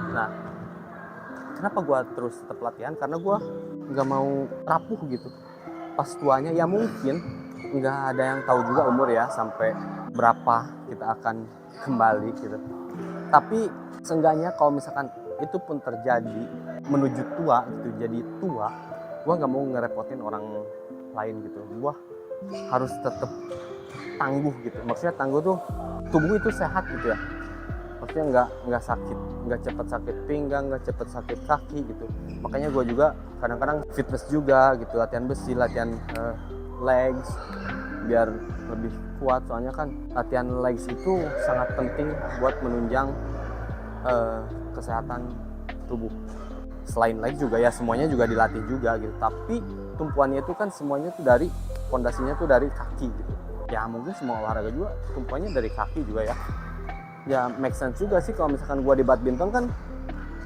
Nah, kenapa gue terus tetap latihan? Karena gue nggak mau rapuh gitu. Pas tuanya ya mungkin nggak ada yang tahu juga umur ya sampai berapa kita akan kembali gitu. Tapi seenggaknya kalau misalkan itu pun terjadi menuju tua gitu, jadi tua, gue nggak mau ngerepotin orang lain gitu. Gue harus tetap tangguh gitu. Maksudnya tangguh tuh tubuh itu sehat gitu ya. Maksudnya nggak sakit, nggak cepat sakit pinggang, nggak cepat sakit kaki gitu. Makanya gue juga kadang-kadang fitness juga gitu, latihan besi, latihan legs biar lebih kuat. Soalnya kan latihan legs itu sangat penting buat menunjang kesehatan tubuh. Selain legs juga ya semuanya juga dilatih juga gitu. Tapi tumpuannya itu kan semuanya tuh dari fondasinya tuh dari kaki gitu. Ya mungkin semua olahraga juga tumpuannya dari kaki juga ya. Ya make sense juga sih kalau misalkan gua di badminton kan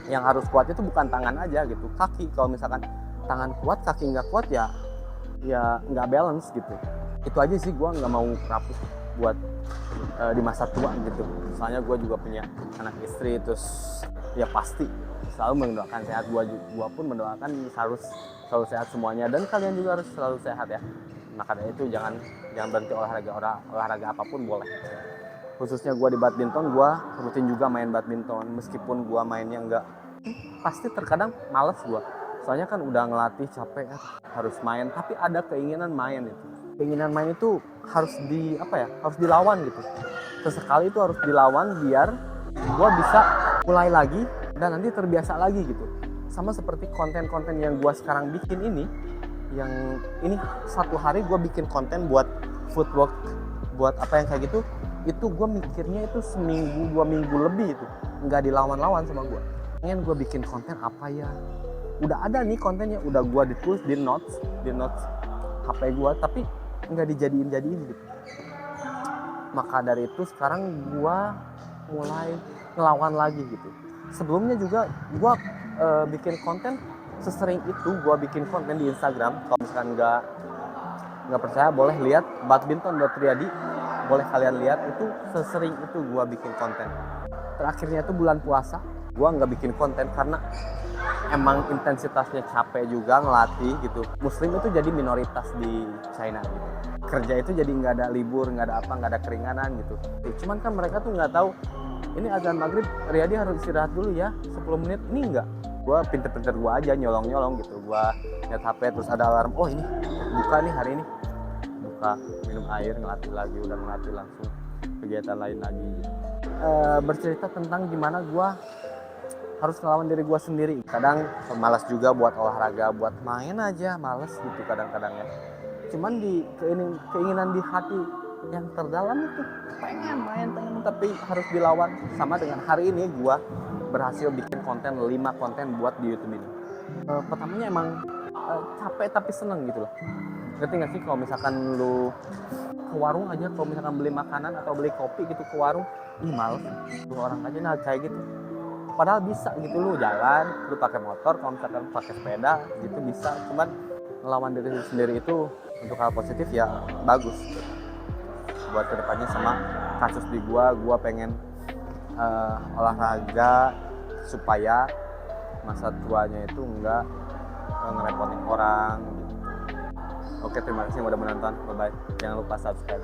yang harus kuat itu bukan tangan aja gitu, kaki. Kalau misalkan tangan kuat kaki nggak kuat ya nggak balance gitu. Itu aja sih, gua nggak mau rapuh buat di masa tua gitu. Soalnya gua juga punya anak istri, terus ya pasti selalu mendoakan sehat. Gua pun mendoakan harus selalu sehat semuanya, dan kalian juga harus selalu sehat ya. Maka dari itu jangan berhenti olahraga apapun boleh. Khususnya gue di badminton, gue rutin juga main badminton. Meskipun gue mainnya nggak, pasti terkadang males gue. Soalnya kan udah ngelatih capek ya, harus main. Tapi ada keinginan main itu. Keinginan main itu harus harus dilawan gitu. Sesekali itu harus dilawan biar gue bisa mulai lagi dan nanti terbiasa lagi gitu. Sama seperti konten-konten yang gue sekarang bikin ini, yang ini satu hari gue bikin konten buat footwork, buat apa yang kayak gitu. Itu gue mikirnya itu seminggu 2 minggu lebih itu nggak dilawan-lawan sama gue. Pengen gue bikin konten apa ya, udah ada nih kontennya, udah gue ditulis di notes HP gue, tapi nggak dijadiin gitu. Maka dari itu sekarang gue mulai ngelawan lagi gitu. Sebelumnya juga gue bikin konten sesering itu. Gue bikin konten di Instagram. Kalau misalkan nggak percaya boleh lihat badminton.riyadi, boleh kalian lihat. Itu sesering itu gue bikin konten. Terakhirnya itu bulan puasa gue nggak bikin konten karena emang intensitasnya capek juga ngelatih gitu. Muslim itu jadi minoritas di China gitu. Kerja itu jadi nggak ada libur, nggak ada apa, nggak ada keringanan gitu. Cuman kan mereka tuh nggak tahu ini azan maghrib Riyadi harus istirahat dulu ya 10 menit. Ini enggak, gue pinter-pinter gue aja nyolong gitu. Gue lihat HP terus ada alarm, oh ini buka nih hari ini, buka minum air, ngelatih lagi, udah ngelatih langsung kegiatan lain lagi. Bercerita tentang gimana gue harus ngelawan diri gue sendiri. Kadang malas juga buat olahraga, buat main aja malas gitu kadang-kadang ya. Cuman di keinginan di hati yang terdalam itu pengen main, tapi harus dilawan. Sama dengan hari ini gue berhasil bikin konten 5 konten buat di YouTube ini. Pertamanya emang capek tapi seneng gitu loh. Ngerti gak sih kalau misalkan lu ke warung aja, kalau misalkan beli makanan atau beli kopi gitu ke warung, males, 2 orang aja nah kayak gitu. Padahal bisa gitu, lu jalan, lu pakai motor, kalau misalkan pakai sepeda gitu bisa. Cuman melawan diri sendiri itu untuk hal positif ya bagus buat kedepannya. Sama kasus di gua pengen olahraga supaya masa tuanya itu enggak ngerepotin orang gitu. Oke, terima kasih yang udah menonton, bye bye, jangan lupa subscribe.